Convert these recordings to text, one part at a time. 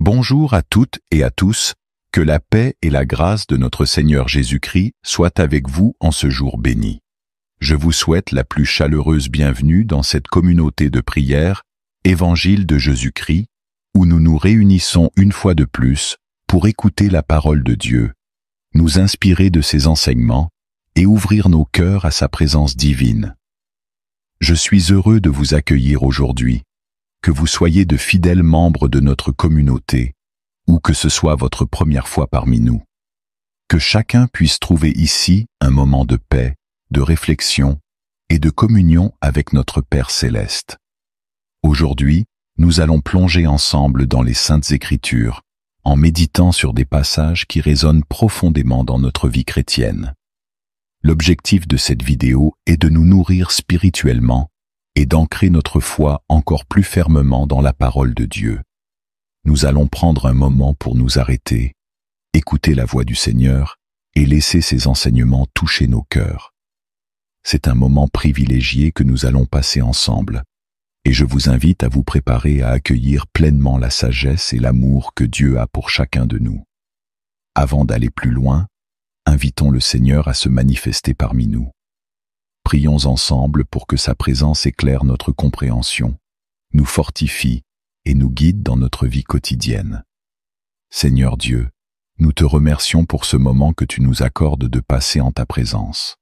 Bonjour à toutes et à tous, que la paix et la grâce de notre Seigneur Jésus-Christ soient avec vous en ce jour béni. Je vous souhaite la plus chaleureuse bienvenue dans cette communauté de prière, Évangile de Jésus-Christ, où nous nous réunissons une fois de plus pour écouter la parole de Dieu, nous inspirer de ses enseignements et ouvrir nos cœurs à sa présence divine. Je suis heureux de vous accueillir aujourd'hui, que vous soyez de fidèles membres de notre communauté, ou que ce soit votre première fois parmi nous. Que chacun puisse trouver ici un moment de paix, de réflexion et de communion avec notre Père céleste. Aujourd'hui, nous allons plonger ensemble dans les Saintes Écritures, en méditant sur des passages qui résonnent profondément dans notre vie chrétienne. L'objectif de cette vidéo est de nous nourrir spirituellement et d'ancrer notre foi encore plus fermement dans la parole de Dieu. Nous allons prendre un moment pour nous arrêter, écouter la voix du Seigneur et laisser ses enseignements toucher nos cœurs. C'est un moment privilégié que nous allons passer ensemble, et je vous invite à vous préparer à accueillir pleinement la sagesse et l'amour que Dieu a pour chacun de nous. Avant d'aller plus loin, invitons le Seigneur à se manifester parmi nous. Prions ensemble pour que sa présence éclaire notre compréhension, nous fortifie et nous guide dans notre vie quotidienne. Seigneur Dieu, nous te remercions pour ce moment que tu nous accordes de passer en ta présence.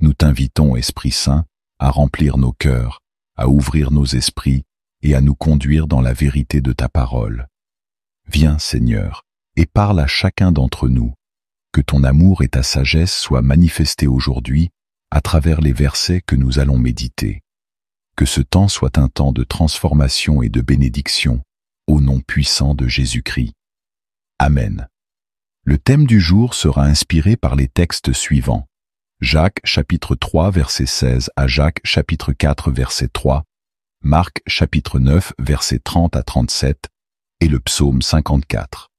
Nous t'invitons, Esprit Saint, à remplir nos cœurs, à ouvrir nos esprits et à nous conduire dans la vérité de ta parole. Viens, Seigneur, et parle à chacun d'entre nous. Que ton amour et ta sagesse soient manifestés aujourd'hui à travers les versets que nous allons méditer. Que ce temps soit un temps de transformation et de bénédiction, au nom puissant de Jésus-Christ. Amen. Le thème du jour sera inspiré par les textes suivants. Jacques chapitre 3 verset 16 à Jacques chapitre 4 verset 3, Marc chapitre 9 verset 30 à 37 et le psaume 54.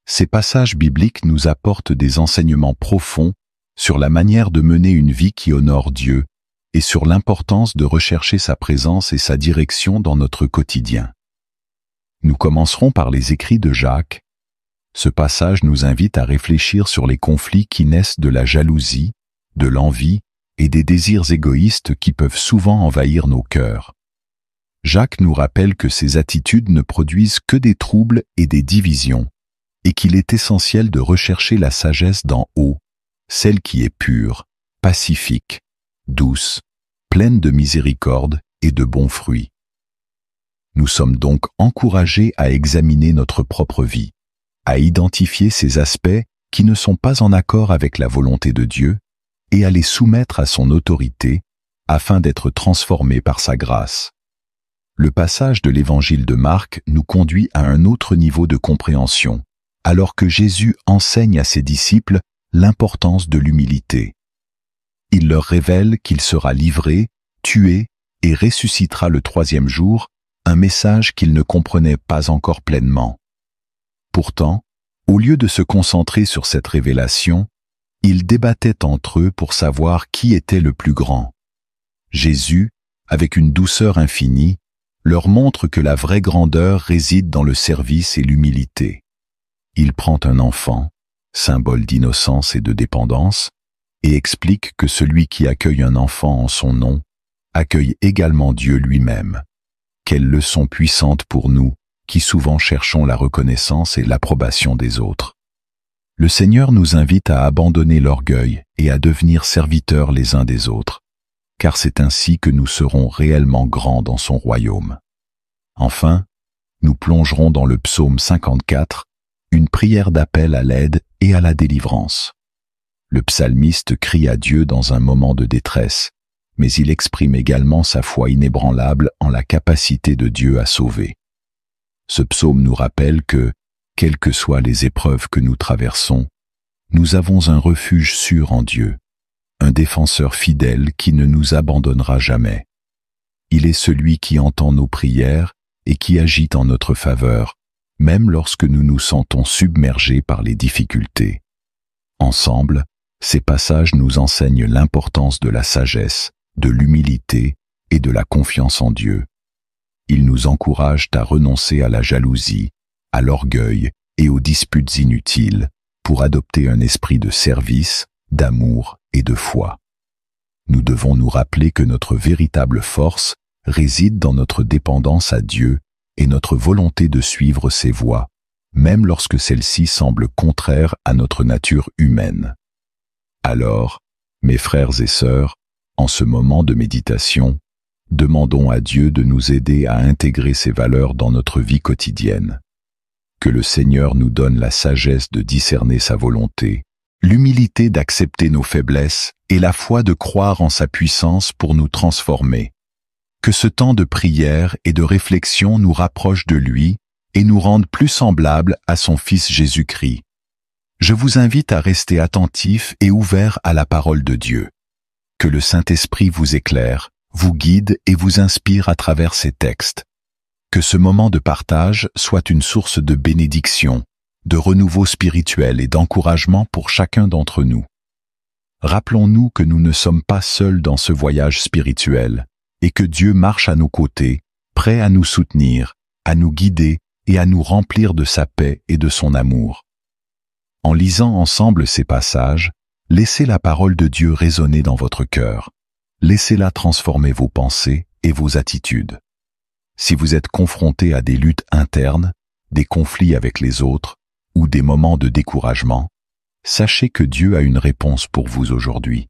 Ces passages bibliques nous apportent des enseignements profonds sur la manière de mener une vie qui honore Dieu et sur l'importance de rechercher sa présence et sa direction dans notre quotidien. Nous commencerons par les écrits de Jacques. Ce passage nous invite à réfléchir sur les conflits qui naissent de la jalousie, de l'envie et des désirs égoïstes qui peuvent souvent envahir nos cœurs. Jacques nous rappelle que ces attitudes ne produisent que des troubles et des divisions, et qu'il est essentiel de rechercher la sagesse d'en haut, celle qui est pure, pacifique, douce, pleine de miséricorde et de bons fruits. Nous sommes donc encouragés à examiner notre propre vie, à identifier ces aspects qui ne sont pas en accord avec la volonté de Dieu et à les soumettre à son autorité afin d'être transformés par sa grâce. Le passage de l'évangile de Marc nous conduit à un autre niveau de compréhension, alors que Jésus enseigne à ses disciples l'importance de l'humilité. Il leur révèle qu'il sera livré, tué et ressuscitera le troisième jour, un message qu'ils ne comprenaient pas encore pleinement. Pourtant, au lieu de se concentrer sur cette révélation, ils débattaient entre eux pour savoir qui était le plus grand. Jésus, avec une douceur infinie, leur montre que la vraie grandeur réside dans le service et l'humilité. Il prend un enfant, symbole d'innocence et de dépendance, et explique que celui qui accueille un enfant en son nom accueille également Dieu lui-même. Quelle leçon puissante pour nous, qui souvent cherchons la reconnaissance et l'approbation des autres. Le Seigneur nous invite à abandonner l'orgueil et à devenir serviteurs les uns des autres, car c'est ainsi que nous serons réellement grands dans son royaume. Enfin, nous plongerons dans le psaume 54, une prière d'appel à l'aide et à la délivrance. Le psalmiste crie à Dieu dans un moment de détresse, mais il exprime également sa foi inébranlable en la capacité de Dieu à sauver. Ce psaume nous rappelle que, quelles que soient les épreuves que nous traversons, nous avons un refuge sûr en Dieu, un défenseur fidèle qui ne nous abandonnera jamais. Il est celui qui entend nos prières et qui agit en notre faveur, même lorsque nous nous sentons submergés par les difficultés. Ensemble, ces passages nous enseignent l'importance de la sagesse, de l'humilité et de la confiance en Dieu. Ils nous encouragent à renoncer à la jalousie, à l'orgueil et aux disputes inutiles, pour adopter un esprit de service, d'amour et de foi. Nous devons nous rappeler que notre véritable force réside dans notre dépendance à Dieu et notre volonté de suivre ses voies, même lorsque celles-ci semblent contraires à notre nature humaine. Alors, mes frères et sœurs, en ce moment de méditation, demandons à Dieu de nous aider à intégrer ces valeurs dans notre vie quotidienne. Que le Seigneur nous donne la sagesse de discerner sa volonté, l'humilité d'accepter nos faiblesses et la foi de croire en sa puissance pour nous transformer. Que ce temps de prière et de réflexion nous rapproche de lui et nous rende plus semblables à son Fils Jésus-Christ. Je vous invite à rester attentif et ouvert à la parole de Dieu. Que le Saint-Esprit vous éclaire, vous guide et vous inspire à travers ces textes. Que ce moment de partage soit une source de bénédiction, de renouveau spirituel et d'encouragement pour chacun d'entre nous. Rappelons-nous que nous ne sommes pas seuls dans ce voyage spirituel et que Dieu marche à nos côtés, prêt à nous soutenir, à nous guider et à nous remplir de sa paix et de son amour. En lisant ensemble ces passages, laissez la parole de Dieu résonner dans votre cœur. Laissez-la transformer vos pensées et vos attitudes. Si vous êtes confronté à des luttes internes, des conflits avec les autres ou des moments de découragement, sachez que Dieu a une réponse pour vous aujourd'hui.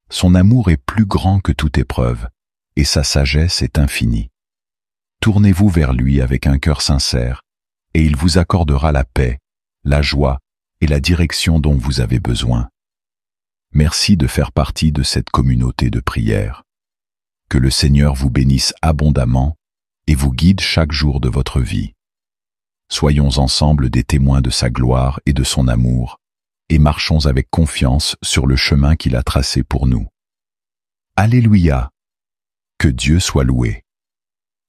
Son amour est plus grand que toute épreuve et sa sagesse est infinie. Tournez-vous vers lui avec un cœur sincère et il vous accordera la paix, la joie et la direction dont vous avez besoin. Merci de faire partie de cette communauté de prière. Que le Seigneur vous bénisse abondamment et vous guide chaque jour de votre vie. Soyons ensemble des témoins de sa gloire et de son amour, et marchons avec confiance sur le chemin qu'il a tracé pour nous. Alléluia! Que Dieu soit loué.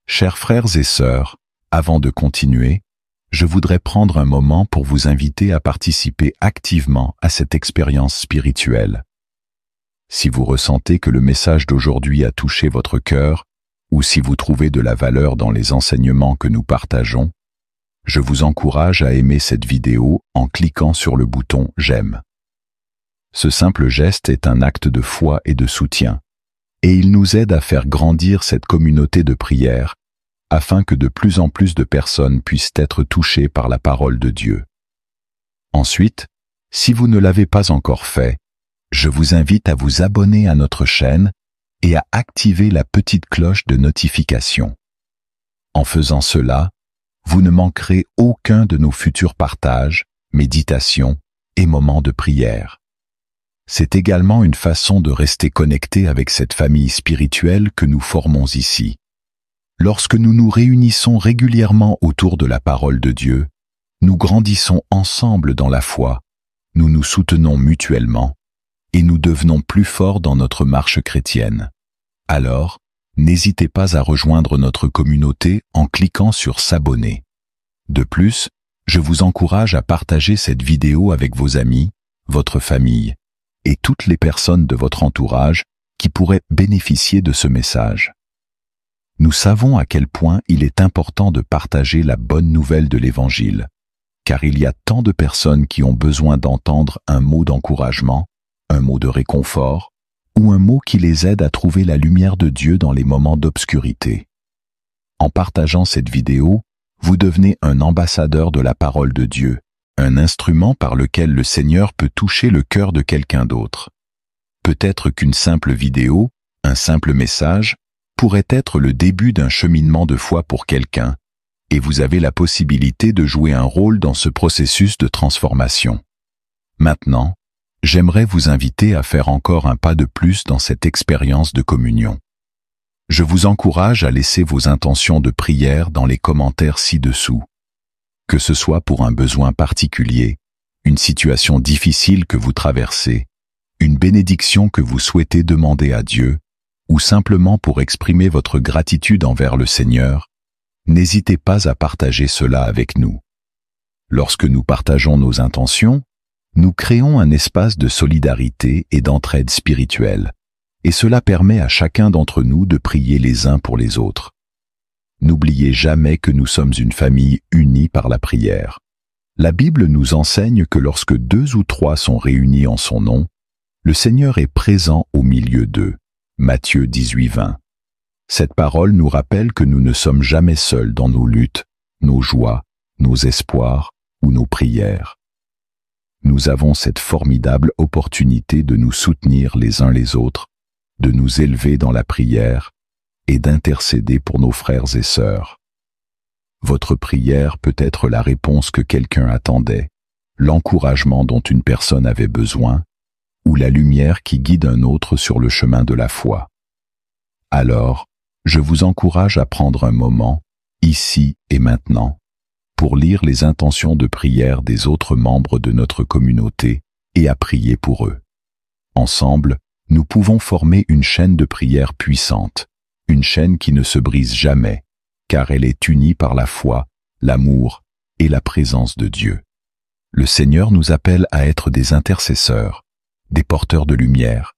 Chers frères et sœurs, avant de continuer, je voudrais prendre un moment pour vous inviter à participer activement à cette expérience spirituelle. Si vous ressentez que le message d'aujourd'hui a touché votre cœur, ou si vous trouvez de la valeur dans les enseignements que nous partageons, je vous encourage à aimer cette vidéo en cliquant sur le bouton « J'aime ». Ce simple geste est un acte de foi et de soutien, et il nous aide à faire grandir cette communauté de prière, afin que de plus en plus de personnes puissent être touchées par la parole de Dieu. Ensuite, si vous ne l'avez pas encore fait, je vous invite à vous abonner à notre chaîne et à activer la petite cloche de notification. En faisant cela, vous ne manquerez aucun de nos futurs partages, méditations et moments de prière. C'est également une façon de rester connecté avec cette famille spirituelle que nous formons ici. Lorsque nous nous réunissons régulièrement autour de la parole de Dieu, nous grandissons ensemble dans la foi, nous nous soutenons mutuellement, et nous devenons plus forts dans notre marche chrétienne. Alors, n'hésitez pas à rejoindre notre communauté en cliquant sur s'abonner. De plus, je vous encourage à partager cette vidéo avec vos amis, votre famille, et toutes les personnes de votre entourage qui pourraient bénéficier de ce message. Nous savons à quel point il est important de partager la bonne nouvelle de l'Évangile, car il y a tant de personnes qui ont besoin d'entendre un mot d'encouragement, un mot de réconfort, ou un mot qui les aide à trouver la lumière de Dieu dans les moments d'obscurité. En partageant cette vidéo, vous devenez un ambassadeur de la parole de Dieu, un instrument par lequel le Seigneur peut toucher le cœur de quelqu'un d'autre. Peut-être qu'une simple vidéo, un simple message, pourrait être le début d'un cheminement de foi pour quelqu'un, et vous avez la possibilité de jouer un rôle dans ce processus de transformation. Maintenant, j'aimerais vous inviter à faire encore un pas de plus dans cette expérience de communion. Je vous encourage à laisser vos intentions de prière dans les commentaires ci-dessous. Que ce soit pour un besoin particulier, une situation difficile que vous traversez, une bénédiction que vous souhaitez demander à Dieu, ou simplement pour exprimer votre gratitude envers le Seigneur, n'hésitez pas à partager cela avec nous. Lorsque nous partageons nos intentions, nous créons un espace de solidarité et d'entraide spirituelle, et cela permet à chacun d'entre nous de prier les uns pour les autres. n'oubliez jamais que nous sommes une famille unie par la prière. La Bible nous enseigne que lorsque 2 ou 3 sont réunis en son nom, le Seigneur est présent au milieu d'eux. Matthieu 18:20. Cette parole nous rappelle que nous ne sommes jamais seuls dans nos luttes, nos joies, nos espoirs ou nos prières. Nous avons cette formidable opportunité de nous soutenir les uns les autres, de nous élever dans la prière et d'intercéder pour nos frères et sœurs. Votre prière peut être la réponse que quelqu'un attendait, l'encouragement dont une personne avait besoin, ou la lumière qui guide un autre sur le chemin de la foi. Alors, je vous encourage à prendre un moment, ici et maintenant, pour lire les intentions de prière des autres membres de notre communauté et à prier pour eux. Ensemble, nous pouvons former une chaîne de prière puissante, une chaîne qui ne se brise jamais, car elle est unie par la foi, l'amour et la présence de Dieu. Le Seigneur nous appelle à être des intercesseurs, des porteurs de lumière,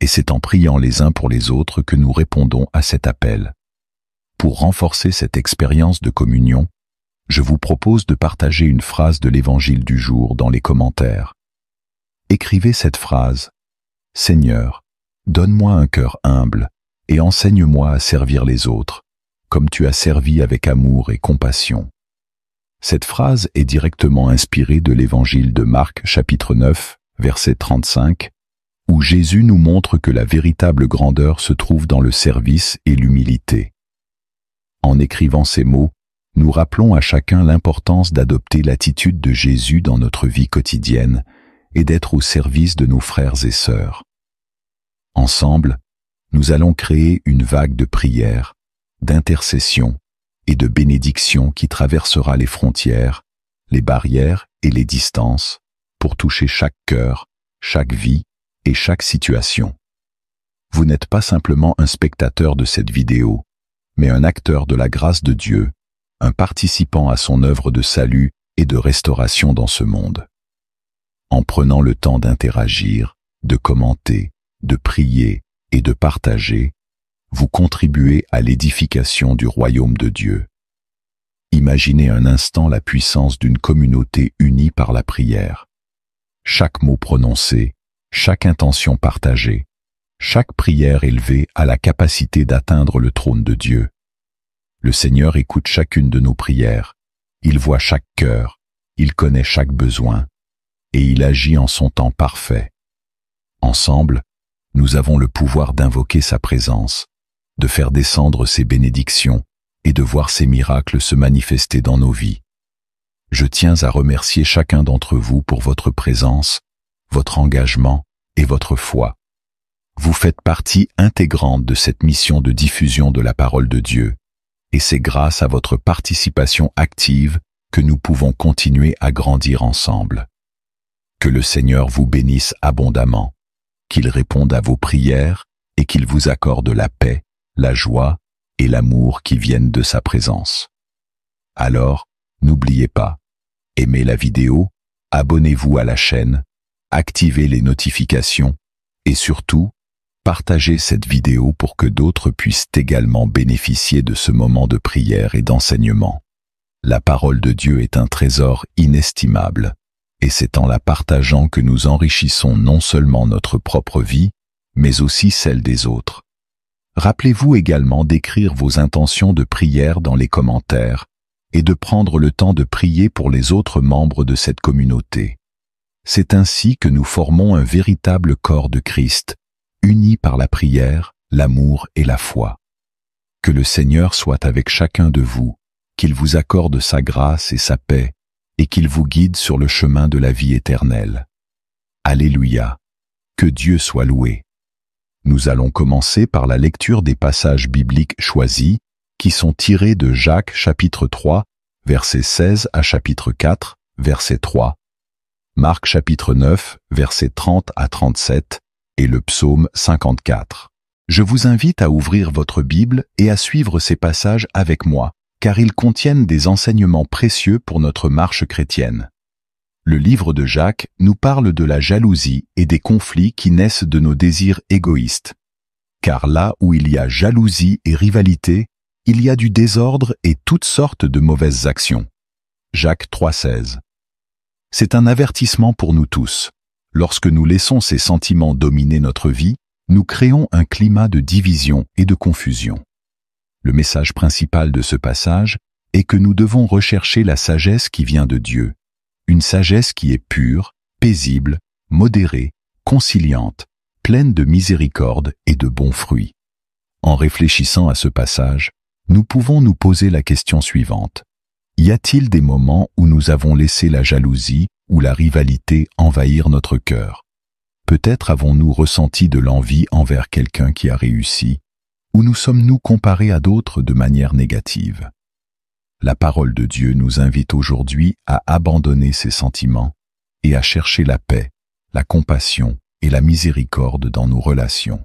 et c'est en priant les uns pour les autres que nous répondons à cet appel. Pour renforcer cette expérience de communion, je vous propose de partager une phrase de l'Évangile du jour dans les commentaires. Écrivez cette phrase: « Seigneur, donne-moi un cœur humble et enseigne-moi à servir les autres, comme tu as servi avec amour et compassion. » Cette phrase est directement inspirée de l'Évangile de Marc, chapitre 9, verset 35, où Jésus nous montre que la véritable grandeur se trouve dans le service et l'humilité. En écrivant ces mots, nous rappelons à chacun l'importance d'adopter l'attitude de Jésus dans notre vie quotidienne et d'être au service de nos frères et sœurs. Ensemble, nous allons créer une vague de prières, d'intercession et de bénédiction qui traversera les frontières, les barrières et les distances pour toucher chaque cœur, chaque vie et chaque situation. Vous n'êtes pas simplement un spectateur de cette vidéo, mais un acteur de la grâce de Dieu, un participant à son œuvre de salut et de restauration dans ce monde. En prenant le temps d'interagir, de commenter, de prier et de partager, vous contribuez à l'édification du royaume de Dieu. Imaginez un instant la puissance d'une communauté unie par la prière. Chaque mot prononcé, chaque intention partagée, chaque prière élevée a la capacité d'atteindre le trône de Dieu. Le Seigneur écoute chacune de nos prières, il voit chaque cœur, il connaît chaque besoin, et il agit en son temps parfait. Ensemble, nous avons le pouvoir d'invoquer sa présence, de faire descendre ses bénédictions et de voir ses miracles se manifester dans nos vies. Je tiens à remercier chacun d'entre vous pour votre présence, votre engagement et votre foi. Vous faites partie intégrante de cette mission de diffusion de la parole de Dieu, et c'est grâce à votre participation active que nous pouvons continuer à grandir ensemble. Que le Seigneur vous bénisse abondamment, qu'il réponde à vos prières et qu'il vous accorde la paix, la joie et l'amour qui viennent de sa présence. Alors, n'oubliez pas, aimez la vidéo, abonnez-vous à la chaîne, activez les notifications et surtout, partagez cette vidéo pour que d'autres puissent également bénéficier de ce moment de prière et d'enseignement. La parole de Dieu est un trésor inestimable, et c'est en la partageant que nous enrichissons non seulement notre propre vie, mais aussi celle des autres. Rappelez-vous également d'écrire vos intentions de prière dans les commentaires et de prendre le temps de prier pour les autres membres de cette communauté. C'est ainsi que nous formons un véritable corps de Christ, unis par la prière, l'amour et la foi. Que le Seigneur soit avec chacun de vous, qu'il vous accorde sa grâce et sa paix, et qu'il vous guide sur le chemin de la vie éternelle. Alléluia. Que Dieu soit loué. Nous allons commencer par la lecture des passages bibliques choisis, qui sont tirés de Jacques chapitre 3, verset 16 à chapitre 4, verset 3, Marc chapitre 9, verset 30 à 37, et le psaume 54. Je vous invite à ouvrir votre Bible et à suivre ces passages avec moi, car ils contiennent des enseignements précieux pour notre marche chrétienne. Le livre de Jacques nous parle de la jalousie et des conflits qui naissent de nos désirs égoïstes. Car là où il y a jalousie et rivalité, il y a du désordre et toutes sortes de mauvaises actions. Jacques 3,16. C'est un avertissement pour nous tous. Lorsque nous laissons ces sentiments dominer notre vie, nous créons un climat de division et de confusion. Le message principal de ce passage est que nous devons rechercher la sagesse qui vient de Dieu, une sagesse qui est pure, paisible, modérée, conciliante, pleine de miséricorde et de bons fruits. En réfléchissant à ce passage, nous pouvons nous poser la question suivante. Y a-t-il des moments où nous avons laissé la jalousie ou la rivalité envahir notre cœur? Peut-être avons-nous ressenti de l'envie envers quelqu'un qui a réussi, ou nous sommes-nous comparés à d'autres de manière négative? La parole de Dieu nous invite aujourd'hui à abandonner ces sentiments et à chercher la paix, la compassion et la miséricorde dans nos relations.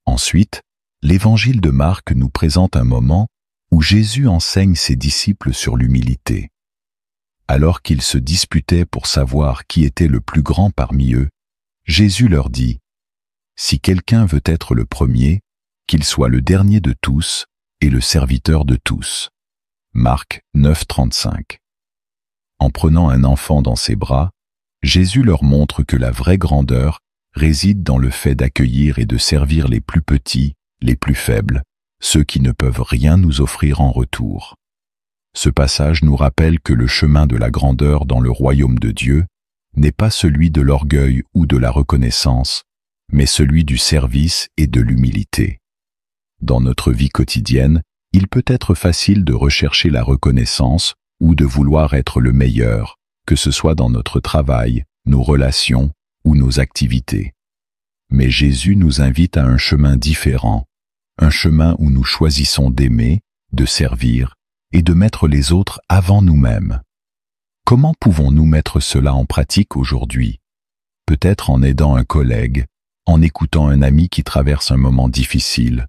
Ensuite, l'Évangile de Marc nous présente un moment où Jésus enseigne ses disciples sur l'humilité. Alors qu'ils se disputaient pour savoir qui était le plus grand parmi eux, Jésus leur dit « Si quelqu'un veut être le premier, qu'il soit le dernier de tous et le serviteur de tous. » Marc 9,35. En prenant un enfant dans ses bras, Jésus leur montre que la vraie grandeur réside dans le fait d'accueillir et de servir les plus petits, les plus faibles, ceux qui ne peuvent rien nous offrir en retour. Ce passage nous rappelle que le chemin de la grandeur dans le royaume de Dieu n'est pas celui de l'orgueil ou de la reconnaissance, mais celui du service et de l'humilité. Dans notre vie quotidienne, il peut être facile de rechercher la reconnaissance ou de vouloir être le meilleur, que ce soit dans notre travail, nos relations ou nos activités. Mais Jésus nous invite à un chemin différent, un chemin où nous choisissons d'aimer, de servir et de mettre les autres avant nous-mêmes. Comment pouvons-nous mettre cela en pratique aujourd'hui? Peut-être en aidant un collègue, en écoutant un ami qui traverse un moment difficile,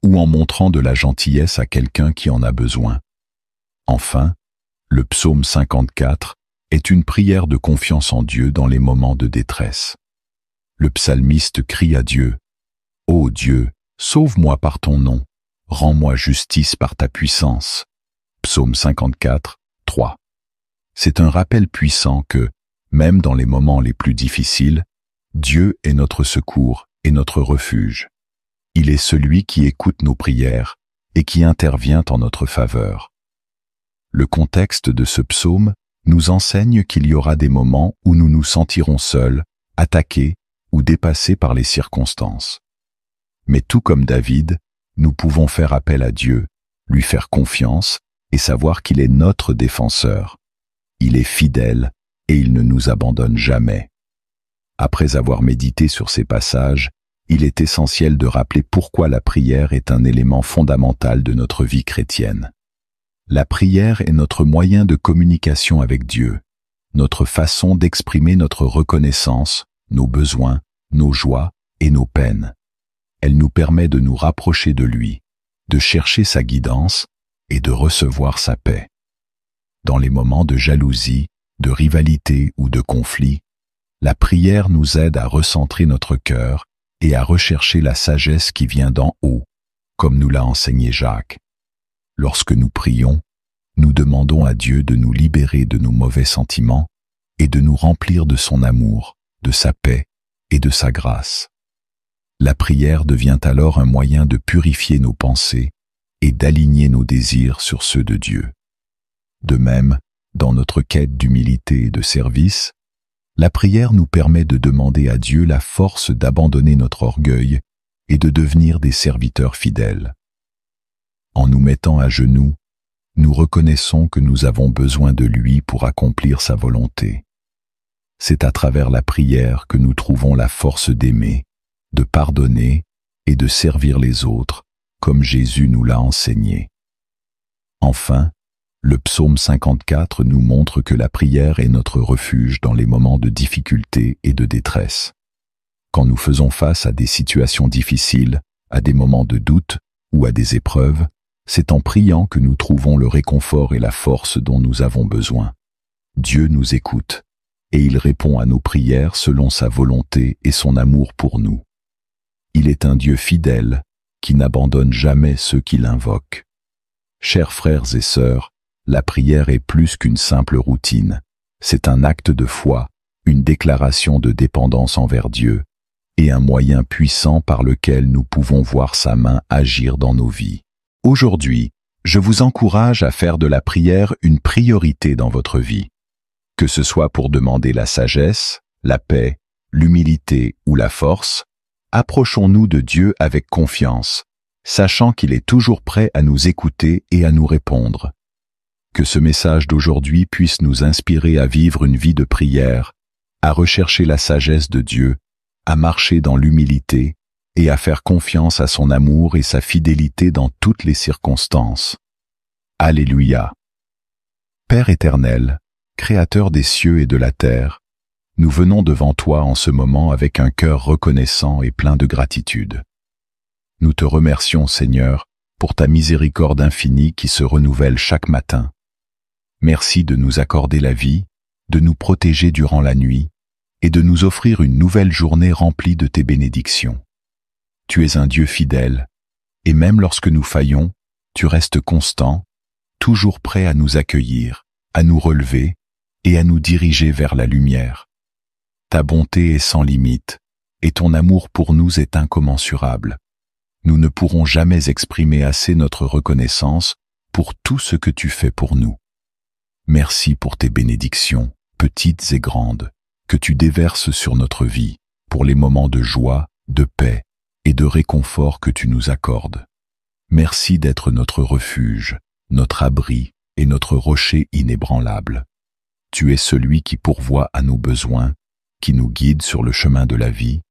ou en montrant de la gentillesse à quelqu'un qui en a besoin. Enfin, le psaume 54 est une prière de confiance en Dieu dans les moments de détresse. Le psalmiste crie à Dieu « Ô Dieu, sauve-moi par ton nom, rends-moi justice par ta puissance. » Psaume 54, 3. C'est un rappel puissant que, même dans les moments les plus difficiles, Dieu est notre secours et notre refuge. Il est celui qui écoute nos prières et qui intervient en notre faveur. Le contexte de ce psaume nous enseigne qu'il y aura des moments où nous nous sentirons seuls, attaqués ou dépassés par les circonstances. Mais tout comme David, nous pouvons faire appel à Dieu, lui faire confiance et savoir qu'il est notre défenseur. Il est fidèle et il ne nous abandonne jamais. Après avoir médité sur ces passages, il est essentiel de rappeler pourquoi la prière est un élément fondamental de notre vie chrétienne. La prière est notre moyen de communication avec Dieu, notre façon d'exprimer notre reconnaissance, nos besoins, nos joies et nos peines. Elle nous permet de nous rapprocher de lui, de chercher sa guidance et de recevoir sa paix. Dans les moments de jalousie, de rivalité ou de conflit, la prière nous aide à recentrer notre cœur et à rechercher la sagesse qui vient d'en haut, comme nous l'a enseigné Jacques. Lorsque nous prions, nous demandons à Dieu de nous libérer de nos mauvais sentiments et de nous remplir de son amour, de sa paix et de sa grâce. La prière devient alors un moyen de purifier nos pensées et d'aligner nos désirs sur ceux de Dieu. De même, dans notre quête d'humilité et de service, la prière nous permet de demander à Dieu la force d'abandonner notre orgueil et de devenir des serviteurs fidèles. En nous mettant à genoux, nous reconnaissons que nous avons besoin de lui pour accomplir sa volonté. C'est à travers la prière que nous trouvons la force d'aimer, de pardonner et de servir les autres, comme Jésus nous l'a enseigné. Enfin, le psaume 54 nous montre que la prière est notre refuge dans les moments de difficulté et de détresse. Quand nous faisons face à des situations difficiles, à des moments de doute ou à des épreuves, c'est en priant que nous trouvons le réconfort et la force dont nous avons besoin. Dieu nous écoute, et il répond à nos prières selon sa volonté et son amour pour nous. Il est un Dieu fidèle qui n'abandonne jamais ceux qui l'invoquent. Chers frères et sœurs, la prière est plus qu'une simple routine. C'est un acte de foi, une déclaration de dépendance envers Dieu, et un moyen puissant par lequel nous pouvons voir sa main agir dans nos vies. Aujourd'hui, je vous encourage à faire de la prière une priorité dans votre vie. Que ce soit pour demander la sagesse, la paix, l'humilité ou la force, approchons-nous de Dieu avec confiance, sachant qu'il est toujours prêt à nous écouter et à nous répondre. Que ce message d'aujourd'hui puisse nous inspirer à vivre une vie de prière, à rechercher la sagesse de Dieu, à marcher dans l'humilité et à faire confiance à son amour et sa fidélité dans toutes les circonstances. Alléluia. Père éternel, Créateur des cieux et de la terre, nous venons devant toi en ce moment avec un cœur reconnaissant et plein de gratitude. Nous te remercions, Seigneur, pour ta miséricorde infinie qui se renouvelle chaque matin. Merci de nous accorder la vie, de nous protéger durant la nuit et de nous offrir une nouvelle journée remplie de tes bénédictions. Tu es un Dieu fidèle, et même lorsque nous faillons, tu restes constant, toujours prêt à nous accueillir, à nous relever et à nous diriger vers la lumière. Ta bonté est sans limite, et ton amour pour nous est incommensurable. Nous ne pourrons jamais exprimer assez notre reconnaissance pour tout ce que tu fais pour nous. Merci pour tes bénédictions, petites et grandes, que tu déverses sur notre vie, pour les moments de joie, de paix et de réconfort que tu nous accordes. Merci d'être notre refuge, notre abri et notre rocher inébranlable. Tu es celui qui pourvoit à nos besoins, qui nous guide sur le chemin de la vie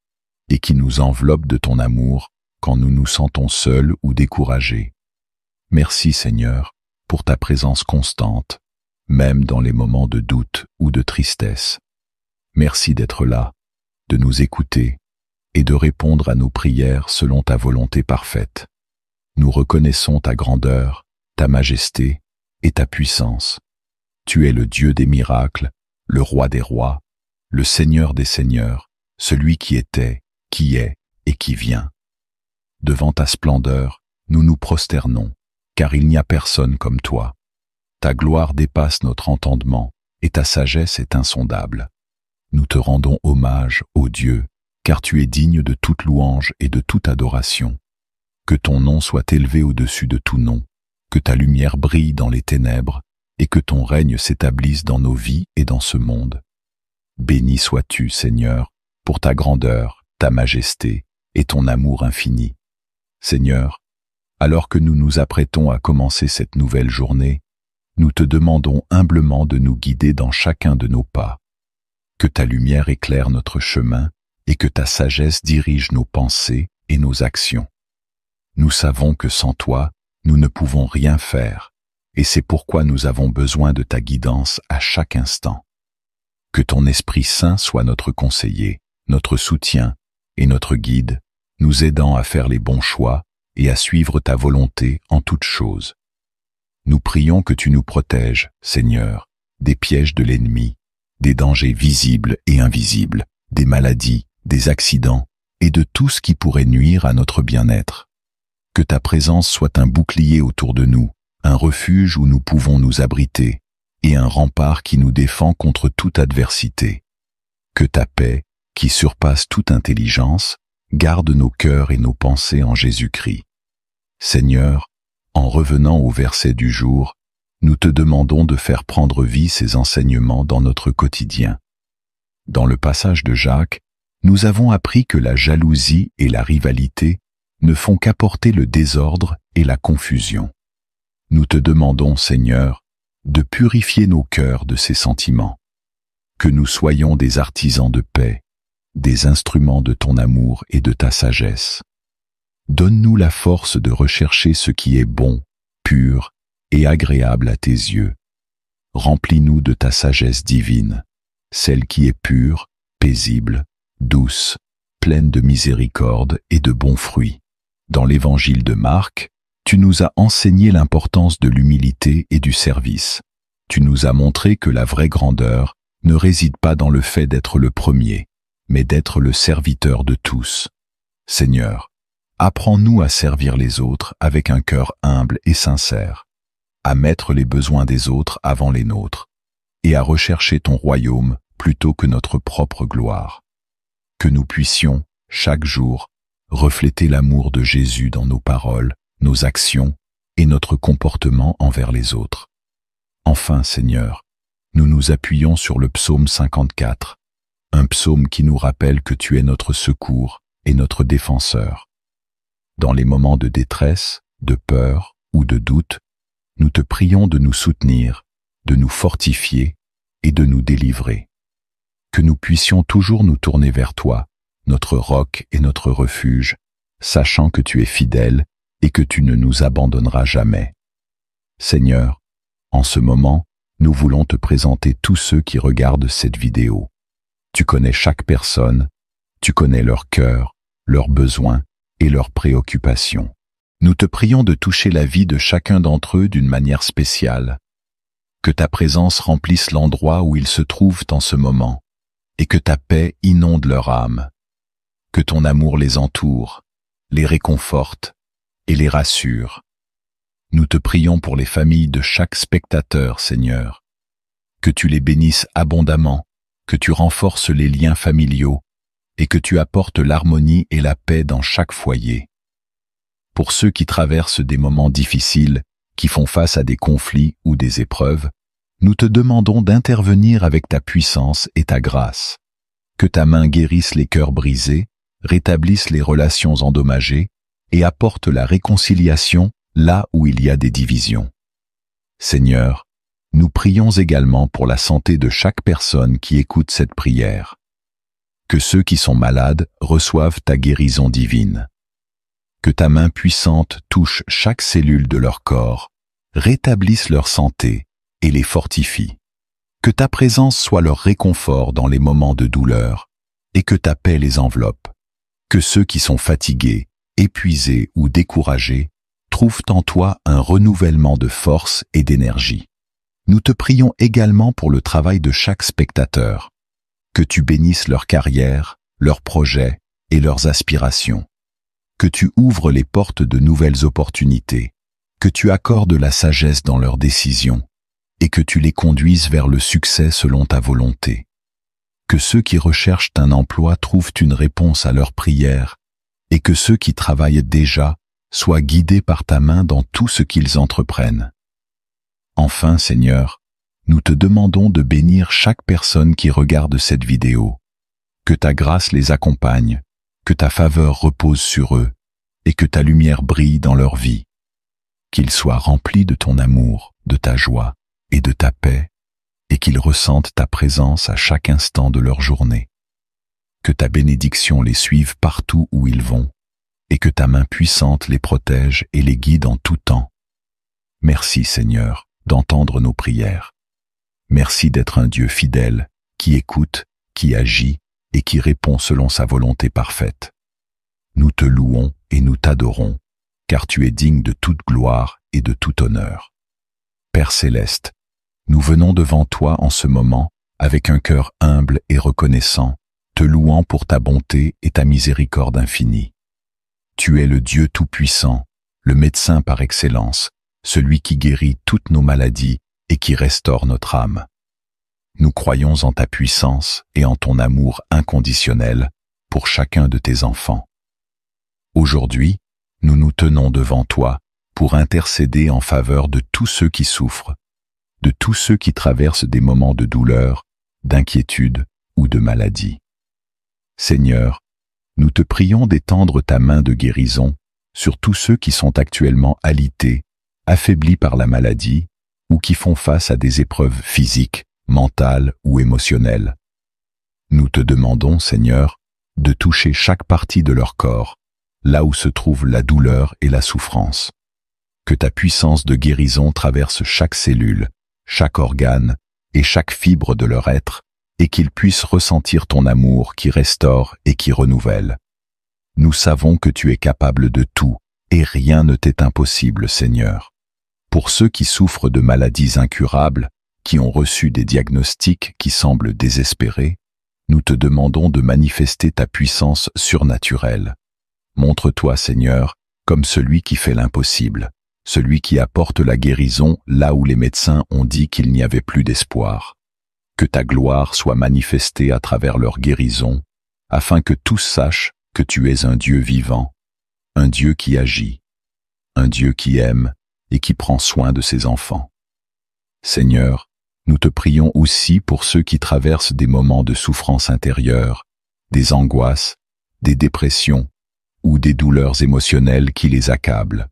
et qui nous enveloppe de ton amour quand nous nous sentons seuls ou découragés. Merci Seigneur pour ta présence constante, même dans les moments de doute ou de tristesse. Merci d'être là, de nous écouter et de répondre à nos prières selon ta volonté parfaite. Nous reconnaissons ta grandeur, ta majesté et ta puissance. Tu es le Dieu des miracles, le Roi des rois, le Seigneur des seigneurs, celui qui était, qui est et qui vient. Devant ta splendeur, nous nous prosternons, car il n'y a personne comme toi. Ta gloire dépasse notre entendement, et ta sagesse est insondable. Nous te rendons hommage, ô Dieu, car tu es digne de toute louange et de toute adoration. Que ton nom soit élevé au-dessus de tout nom, que ta lumière brille dans les ténèbres, et que ton règne s'établisse dans nos vies et dans ce monde. Béni sois-tu, Seigneur, pour ta grandeur, ta majesté et ton amour infini. Seigneur, alors que nous nous apprêtons à commencer cette nouvelle journée, nous te demandons humblement de nous guider dans chacun de nos pas. Que ta lumière éclaire notre chemin et que ta sagesse dirige nos pensées et nos actions. Nous savons que sans toi, nous ne pouvons rien faire, et c'est pourquoi nous avons besoin de ta guidance à chaque instant. Que ton Esprit Saint soit notre conseiller, notre soutien et notre guide, nous aidant à faire les bons choix et à suivre ta volonté en toutes choses. Nous prions que tu nous protèges, Seigneur, des pièges de l'ennemi, des dangers visibles et invisibles, des maladies, des accidents et de tout ce qui pourrait nuire à notre bien-être. Que ta présence soit un bouclier autour de nous, un refuge où nous pouvons nous abriter et un rempart qui nous défend contre toute adversité. Que ta paix, qui surpasse toute intelligence, garde nos cœurs et nos pensées en Jésus-Christ. Seigneur, en revenant au verset du jour, nous te demandons de faire prendre vie ces enseignements dans notre quotidien. Dans le passage de Jacques, nous avons appris que la jalousie et la rivalité ne font qu'apporter le désordre et la confusion. Nous te demandons, Seigneur, de purifier nos cœurs de ces sentiments. Que nous soyons des artisans de paix, des instruments de ton amour et de ta sagesse. Donne-nous la force de rechercher ce qui est bon, pur et agréable à tes yeux. Remplis-nous de ta sagesse divine, celle qui est pure, paisible, douce, pleine de miséricorde et de bons fruits. Dans l'évangile de Marc, tu nous as enseigné l'importance de l'humilité et du service. Tu nous as montré que la vraie grandeur ne réside pas dans le fait d'être le premier, mais d'être le serviteur de tous. Seigneur, apprends-nous à servir les autres avec un cœur humble et sincère. à mettre les besoins des autres avant les nôtres, et à rechercher ton royaume plutôt que notre propre gloire. Que nous puissions, chaque jour, refléter l'amour de Jésus dans nos paroles, nos actions et notre comportement envers les autres. Enfin, Seigneur, nous nous appuyons sur le psaume 54, un psaume qui nous rappelle que tu es notre secours et notre défenseur. Dans les moments de détresse, de peur ou de doute, nous te prions de nous soutenir, de nous fortifier et de nous délivrer. Que nous puissions toujours nous tourner vers toi, notre roc et notre refuge, sachant que tu es fidèle et que tu ne nous abandonneras jamais. Seigneur, en ce moment, nous voulons te présenter tous ceux qui regardent cette vidéo. Tu connais chaque personne, tu connais leur cœur, leurs besoins et leurs préoccupations. Nous te prions de toucher la vie de chacun d'entre eux d'une manière spéciale. Que ta présence remplisse l'endroit où ils se trouvent en ce moment, et que ta paix inonde leur âme. Que ton amour les entoure, les réconforte et les rassure. Nous te prions pour les familles de chaque spectateur, Seigneur. Que tu les bénisses abondamment, que tu renforces les liens familiaux et que tu apportes l'harmonie et la paix dans chaque foyer. Pour ceux qui traversent des moments difficiles, qui font face à des conflits ou des épreuves, nous te demandons d'intervenir avec ta puissance et ta grâce. Que ta main guérisse les cœurs brisés, rétablisse les relations endommagées et apporte la réconciliation là où il y a des divisions. Seigneur, nous prions également pour la santé de chaque personne qui écoute cette prière. Que ceux qui sont malades reçoivent ta guérison divine. Que ta main puissante touche chaque cellule de leur corps, rétablisse leur santé et les fortifie. Que ta présence soit leur réconfort dans les moments de douleur et que ta paix les enveloppe. Que ceux qui sont fatigués, épuisés ou découragés trouvent en toi un renouvellement de force et d'énergie. Nous te prions également pour le travail de chaque spectateur. Que tu bénisses leur carrière, leurs projets et leurs aspirations. Que tu ouvres les portes de nouvelles opportunités. Que tu accordes la sagesse dans leurs décisions et que tu les conduises vers le succès selon ta volonté. Que ceux qui recherchent un emploi trouvent une réponse à leurs prières et que ceux qui travaillent déjà soient guidés par ta main dans tout ce qu'ils entreprennent. Enfin, Seigneur, nous te demandons de bénir chaque personne qui regarde cette vidéo. Que ta grâce les accompagne, que ta faveur repose sur eux et que ta lumière brille dans leur vie. Qu'ils soient remplis de ton amour, de ta joie et de ta paix, et qu'ils ressentent ta présence à chaque instant de leur journée. Que ta bénédiction les suive partout où ils vont, et que ta main puissante les protège et les guide en tout temps. Merci, Seigneur, d'entendre nos prières. Merci d'être un Dieu fidèle, qui écoute, qui agit et qui répond selon sa volonté parfaite. Nous te louons et nous t'adorons, car tu es digne de toute gloire et de tout honneur. Père céleste, nous venons devant toi en ce moment avec un cœur humble et reconnaissant, te louant pour ta bonté et ta miséricorde infinie. Tu es le Dieu tout-puissant, le médecin par excellence, celui qui guérit toutes nos maladies et qui restaure notre âme. Nous croyons en ta puissance et en ton amour inconditionnel pour chacun de tes enfants. Aujourd'hui, nous nous tenons devant toi pour intercéder en faveur de tous ceux qui souffrent, de tous ceux qui traversent des moments de douleur, d'inquiétude ou de maladie. Seigneur, nous te prions d'étendre ta main de guérison sur tous ceux qui sont actuellement alités, affaiblis par la maladie ou qui font face à des épreuves physiques, mentales ou émotionnelles. Nous te demandons, Seigneur, de toucher chaque partie de leur corps, là où se trouve la douleur et la souffrance. Que ta puissance de guérison traverse chaque cellule, chaque organe et chaque fibre de leur être, et qu'ils puissent ressentir ton amour qui restaure et qui renouvelle. Nous savons que tu es capable de tout, et rien ne t'est impossible, Seigneur. Pour ceux qui souffrent de maladies incurables, qui ont reçu des diagnostics qui semblent désespérés, nous te demandons de manifester ta puissance surnaturelle. Montre-toi, Seigneur, comme celui qui fait l'impossible, celui qui apporte la guérison là où les médecins ont dit qu'il n'y avait plus d'espoir. Que ta gloire soit manifestée à travers leur guérison, afin que tous sachent que tu es un Dieu vivant, un Dieu qui agit, un Dieu qui aime et qui prend soin de ses enfants. Seigneur, nous te prions aussi pour ceux qui traversent des moments de souffrance intérieure, des angoisses, des dépressions ou des douleurs émotionnelles qui les accablent.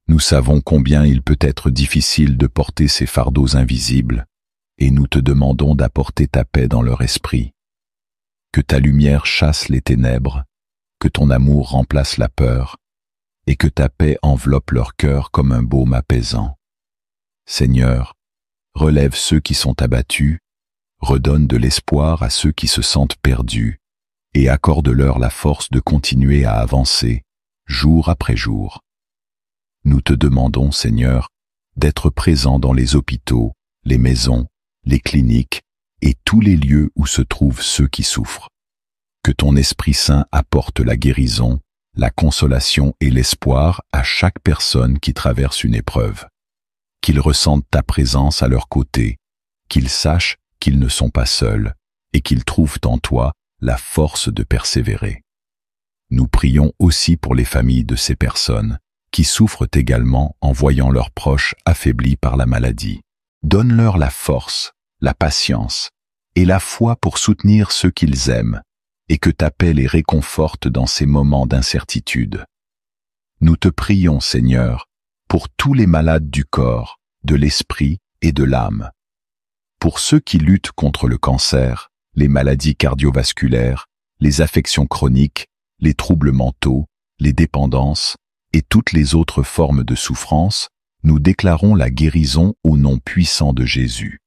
Nous savons combien il peut être difficile de porter ces fardeaux invisibles, et nous te demandons d'apporter ta paix dans leur esprit. Que ta lumière chasse les ténèbres, que ton amour remplace la peur, et que ta paix enveloppe leur cœur comme un baume apaisant. Seigneur, relève ceux qui sont abattus, redonne de l'espoir à ceux qui se sentent perdus, et accorde-leur la force de continuer à avancer, jour après jour. Nous te demandons, Seigneur, d'être présent dans les hôpitaux, les maisons, les cliniques et tous les lieux où se trouvent ceux qui souffrent. Que ton Esprit Saint apporte la guérison, la consolation et l'espoir à chaque personne qui traverse une épreuve. Qu'ils ressentent ta présence à leur côté, qu'ils sachent qu'ils ne sont pas seuls et qu'ils trouvent en toi la force de persévérer. Nous prions aussi pour les familles de ces personnes qui souffrent également en voyant leurs proches affaiblis par la maladie. Donne-leur la force, la patience et la foi pour soutenir ceux qu'ils aiment et que ta paix les réconforte dans ces moments d'incertitude. Nous te prions, Seigneur, pour tous les malades du corps, de l'esprit et de l'âme. Pour ceux qui luttent contre le cancer, les maladies cardiovasculaires, les affections chroniques, les troubles mentaux, les dépendances et toutes les autres formes de souffrance, nous déclarons la guérison au nom puissant de Jésus.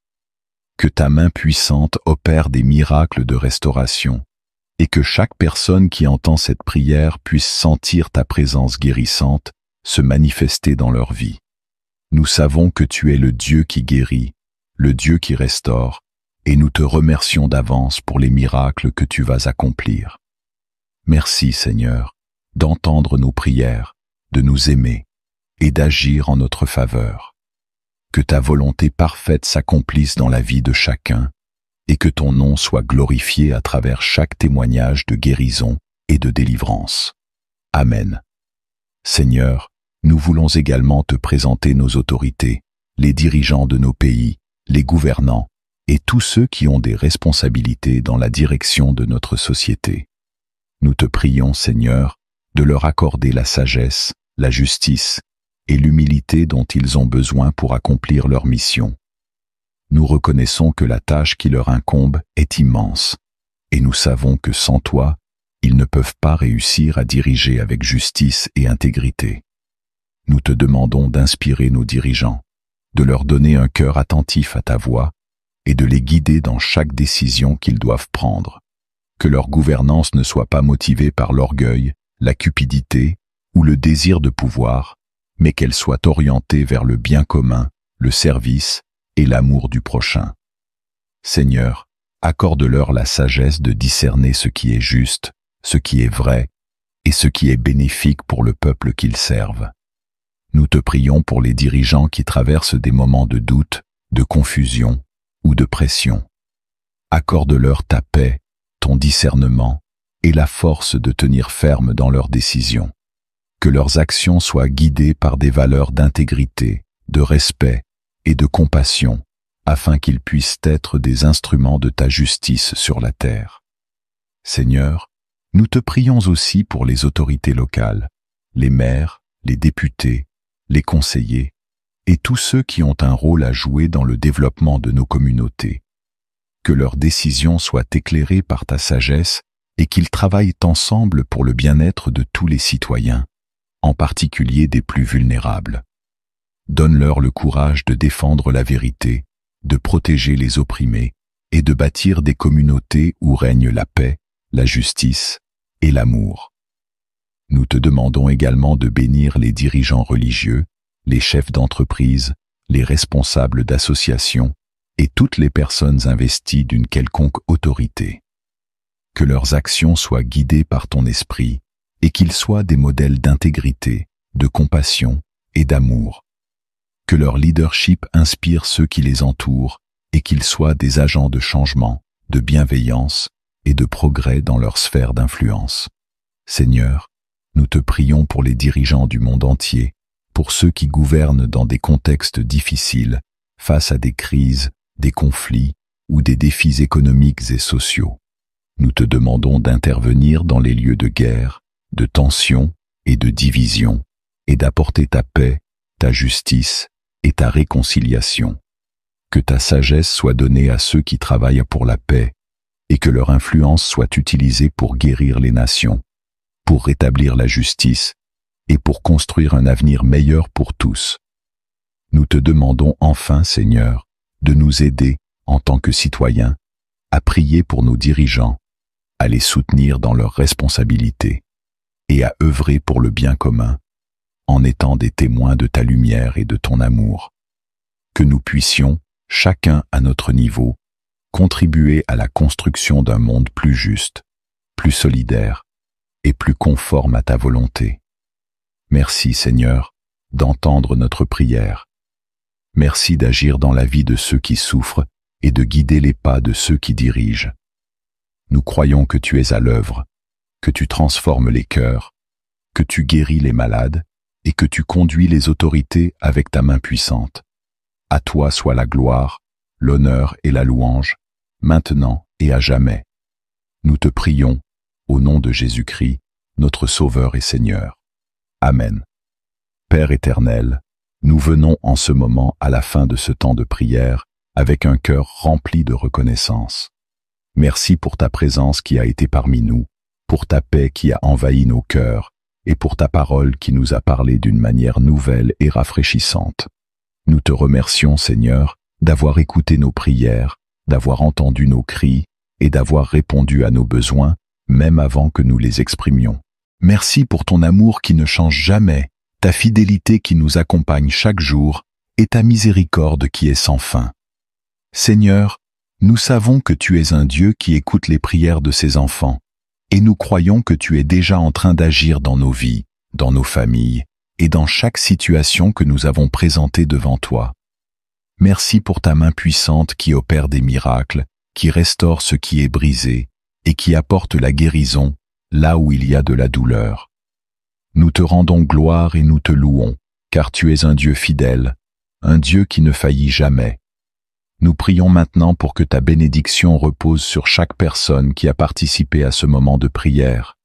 Que ta main puissante opère des miracles de restauration et que chaque personne qui entend cette prière puisse sentir ta présence guérissante se manifester dans leur vie. Nous savons que tu es le Dieu qui guérit, le Dieu qui restaure, et nous te remercions d'avance pour les miracles que tu vas accomplir. Merci, Seigneur, d'entendre nos prières, de nous aimer et d'agir en notre faveur. Que ta volonté parfaite s'accomplisse dans la vie de chacun et que ton nom soit glorifié à travers chaque témoignage de guérison et de délivrance. Amen. Seigneur, nous voulons également te présenter nos autorités, les dirigeants de nos pays, les gouvernants et tous ceux qui ont des responsabilités dans la direction de notre société. Nous te prions, Seigneur, de leur accorder la sagesse, la justice et l'humilité dont ils ont besoin pour accomplir leur mission. Nous reconnaissons que la tâche qui leur incombe est immense, et nous savons que sans toi, ils ne peuvent pas réussir à diriger avec justice et intégrité. Nous te demandons d'inspirer nos dirigeants, de leur donner un cœur attentif à ta voix et de les guider dans chaque décision qu'ils doivent prendre. Que leur gouvernance ne soit pas motivée par l'orgueil, la cupidité ou le désir de pouvoir, mais qu'elle soit orientée vers le bien commun, le service et l'amour du prochain. Seigneur, accorde-leur la sagesse de discerner ce qui est juste, ce qui est vrai et ce qui est bénéfique pour le peuple qu'ils servent. Nous te prions pour les dirigeants qui traversent des moments de doute, de confusion ou de pression. Accorde-leur ta paix, ton discernement et la force de tenir ferme dans leurs décisions. Que leurs actions soient guidées par des valeurs d'intégrité, de respect et de compassion, afin qu'ils puissent être des instruments de ta justice sur la terre. Seigneur, nous te prions aussi pour les autorités locales, les maires, les députés, les conseillers et tous ceux qui ont un rôle à jouer dans le développement de nos communautés. Que leurs décisions soient éclairées par ta sagesse et qu'ils travaillent ensemble pour le bien-être de tous les citoyens, en particulier des plus vulnérables. Donne-leur le courage de défendre la vérité, de protéger les opprimés et de bâtir des communautés où règne la paix, la justice et l'amour. Nous te demandons également de bénir les dirigeants religieux, les chefs d'entreprise, les responsables d'associations et toutes les personnes investies d'une quelconque autorité. Que leurs actions soient guidées par ton esprit et qu'ils soient des modèles d'intégrité, de compassion et d'amour. Que leur leadership inspire ceux qui les entourent et qu'ils soient des agents de changement, de bienveillance et de progrès dans leur sphère d'influence. Seigneur, nous te prions pour les dirigeants du monde entier, pour ceux qui gouvernent dans des contextes difficiles, face à des crises, des conflits ou des défis économiques et sociaux. Nous te demandons d'intervenir dans les lieux de guerre, de tension et de division, et d'apporter ta paix, ta justice et ta réconciliation. Que ta sagesse soit donnée à ceux qui travaillent pour la paix, et que leur influence soit utilisée pour guérir les nations, pour rétablir la justice et pour construire un avenir meilleur pour tous. Nous te demandons enfin, Seigneur, de nous aider, en tant que citoyens, à prier pour nos dirigeants, à les soutenir dans leurs responsabilités et à œuvrer pour le bien commun, en étant des témoins de ta lumière et de ton amour. Que nous puissions, chacun à notre niveau, contribuer à la construction d'un monde plus juste, plus solidaire et plus conforme à ta volonté. Merci, Seigneur, d'entendre notre prière. Merci d'agir dans la vie de ceux qui souffrent et de guider les pas de ceux qui dirigent. Nous croyons que tu es à l'œuvre, que tu transformes les cœurs, que tu guéris les malades et que tu conduis les autorités avec ta main puissante. À toi soit la gloire, l'honneur et la louange, maintenant et à jamais. Nous te prions, au nom de Jésus-Christ, notre Sauveur et Seigneur. Amen. Père éternel, nous venons en ce moment à la fin de ce temps de prière avec un cœur rempli de reconnaissance. Merci pour ta présence qui a été parmi nous, pour ta paix qui a envahi nos cœurs et pour ta parole qui nous a parlé d'une manière nouvelle et rafraîchissante. Nous te remercions, Seigneur, d'avoir écouté nos prières, d'avoir entendu nos cris et d'avoir répondu à nos besoins, même avant que nous les exprimions. Merci pour ton amour qui ne change jamais, ta fidélité qui nous accompagne chaque jour et ta miséricorde qui est sans fin. Seigneur, nous savons que tu es un Dieu qui écoute les prières de ses enfants, et nous croyons que tu es déjà en train d'agir dans nos vies, dans nos familles, et dans chaque situation que nous avons présentée devant toi. Merci pour ta main puissante qui opère des miracles, qui restaure ce qui est brisé, et qui apporte la guérison là où il y a de la douleur. Nous te rendons gloire et nous te louons, car tu es un Dieu fidèle, un Dieu qui ne faillit jamais. Nous prions maintenant pour que ta bénédiction repose sur chaque personne qui a participé à ce moment de prière.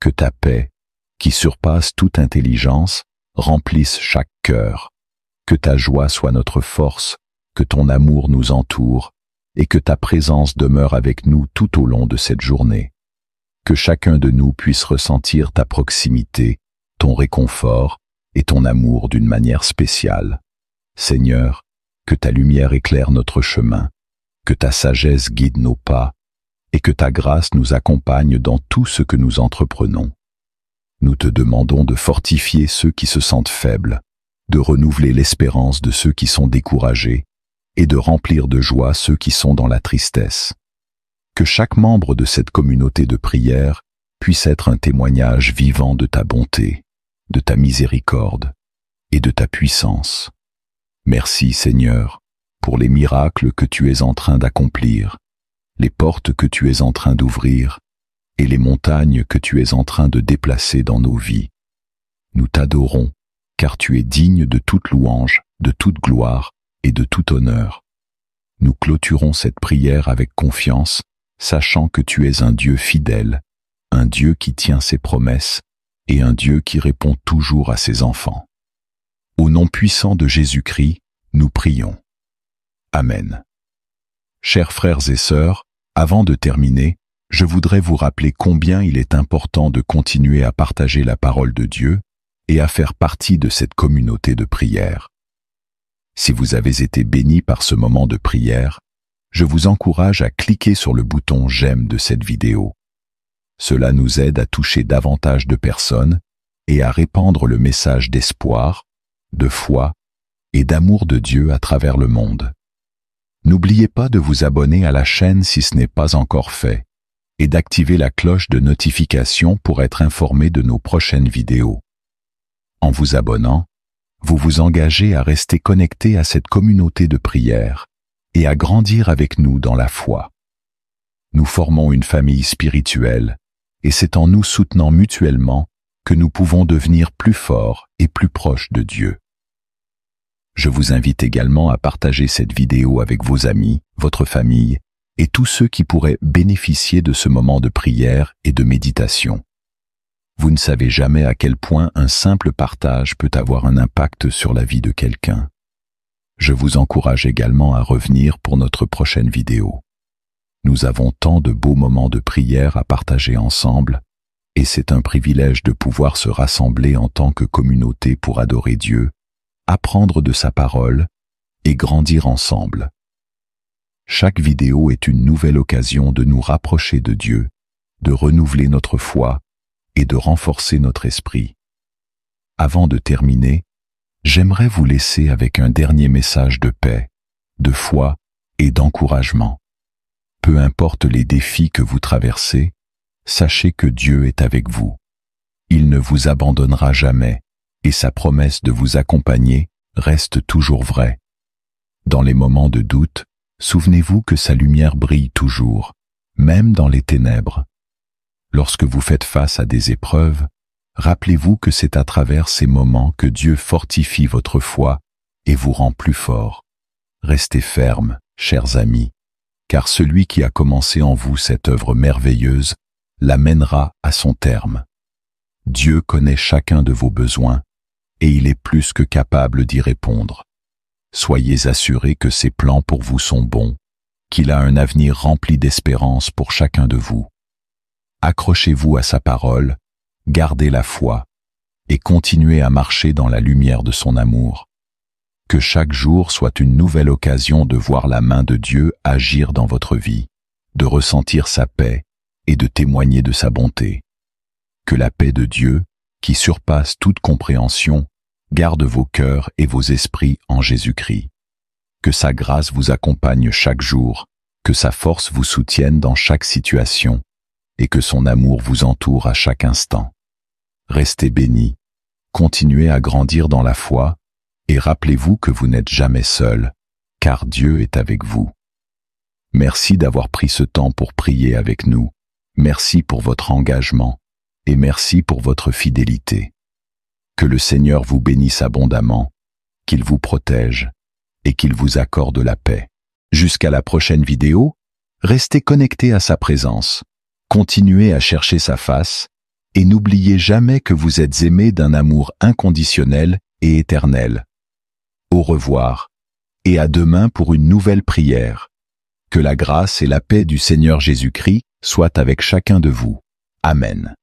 Que ta paix, qui surpasse toute intelligence, remplisse chaque cœur. Que ta joie soit notre force, que ton amour nous entoure, et que ta présence demeure avec nous tout au long de cette journée. Que chacun de nous puisse ressentir ta proximité, ton réconfort et ton amour d'une manière spéciale. Seigneur, que ta lumière éclaire notre chemin, que ta sagesse guide nos pas, et que ta grâce nous accompagne dans tout ce que nous entreprenons. Nous te demandons de fortifier ceux qui se sentent faibles, de renouveler l'espérance de ceux qui sont découragés, et de remplir de joie ceux qui sont dans la tristesse. Que chaque membre de cette communauté de prière puisse être un témoignage vivant de ta bonté, de ta miséricorde et de ta puissance. Merci, Seigneur, pour les miracles que tu es en train d'accomplir, les portes que tu es en train d'ouvrir et les montagnes que tu es en train de déplacer dans nos vies. Nous t'adorons, car tu es digne de toute louange, de toute gloire et de tout honneur. Nous clôturons cette prière avec confiance, sachant que tu es un Dieu fidèle, un Dieu qui tient ses promesses et un Dieu qui répond toujours à ses enfants. Au nom puissant de Jésus-Christ, nous prions. Amen. Chers frères et sœurs, avant de terminer, je voudrais vous rappeler combien il est important de continuer à partager la parole de Dieu et à faire partie de cette communauté de prière. Si vous avez été bénis par ce moment de prière, je vous encourage à cliquer sur le bouton « J'aime » de cette vidéo. Cela nous aide à toucher davantage de personnes et à répandre le message d'espoir, de foi et d'amour de Dieu à travers le monde. N'oubliez pas de vous abonner à la chaîne si ce n'est pas encore fait et d'activer la cloche de notification pour être informé de nos prochaines vidéos. En vous abonnant, vous vous engagez à rester connecté à cette communauté de prière et à grandir avec nous dans la foi. Nous formons une famille spirituelle et c'est en nous soutenant mutuellement que nous pouvons devenir plus forts et plus proches de Dieu. Je vous invite également à partager cette vidéo avec vos amis, votre famille et tous ceux qui pourraient bénéficier de ce moment de prière et de méditation. Vous ne savez jamais à quel point un simple partage peut avoir un impact sur la vie de quelqu'un. Je vous encourage également à revenir pour notre prochaine vidéo. Nous avons tant de beaux moments de prière à partager ensemble, et c'est un privilège de pouvoir se rassembler en tant que communauté pour adorer Dieu, apprendre de sa parole et grandir ensemble. Chaque vidéo est une nouvelle occasion de nous rapprocher de Dieu, de renouveler notre foi et de renforcer notre esprit. Avant de terminer, j'aimerais vous laisser avec un dernier message de paix, de foi et d'encouragement. Peu importe les défis que vous traversez, sachez que Dieu est avec vous. Il ne vous abandonnera jamais et sa promesse de vous accompagner reste toujours vraie. Dans les moments de doute, souvenez-vous que sa lumière brille toujours, même dans les ténèbres. Lorsque vous faites face à des épreuves, rappelez-vous que c'est à travers ces moments que Dieu fortifie votre foi et vous rend plus fort. Restez fermes, chers amis, car celui qui a commencé en vous cette œuvre merveilleuse la mènera à son terme. Dieu connaît chacun de vos besoins et il est plus que capable d'y répondre. Soyez assurés que ses plans pour vous sont bons, qu'il a un avenir rempli d'espérance pour chacun de vous. Accrochez-vous à sa parole, gardez la foi et continuez à marcher dans la lumière de son amour. Que chaque jour soit une nouvelle occasion de voir la main de Dieu agir dans votre vie, de ressentir sa paix et de témoigner de sa bonté. Que la paix de Dieu, qui surpasse toute compréhension, garde vos cœurs et vos esprits en Jésus-Christ. Que sa grâce vous accompagne chaque jour, que sa force vous soutienne dans chaque situation, et que son amour vous entoure à chaque instant. Restez bénis, continuez à grandir dans la foi, et rappelez-vous que vous n'êtes jamais seul, car Dieu est avec vous. Merci d'avoir pris ce temps pour prier avec nous, merci pour votre engagement, et merci pour votre fidélité. Que le Seigneur vous bénisse abondamment, qu'il vous protège, et qu'il vous accorde la paix. Jusqu'à la prochaine vidéo, restez connectés à sa présence. Continuez à chercher sa face et n'oubliez jamais que vous êtes aimés d'un amour inconditionnel et éternel. Au revoir et à demain pour une nouvelle prière. Que la grâce et la paix du Seigneur Jésus-Christ soient avec chacun de vous. Amen.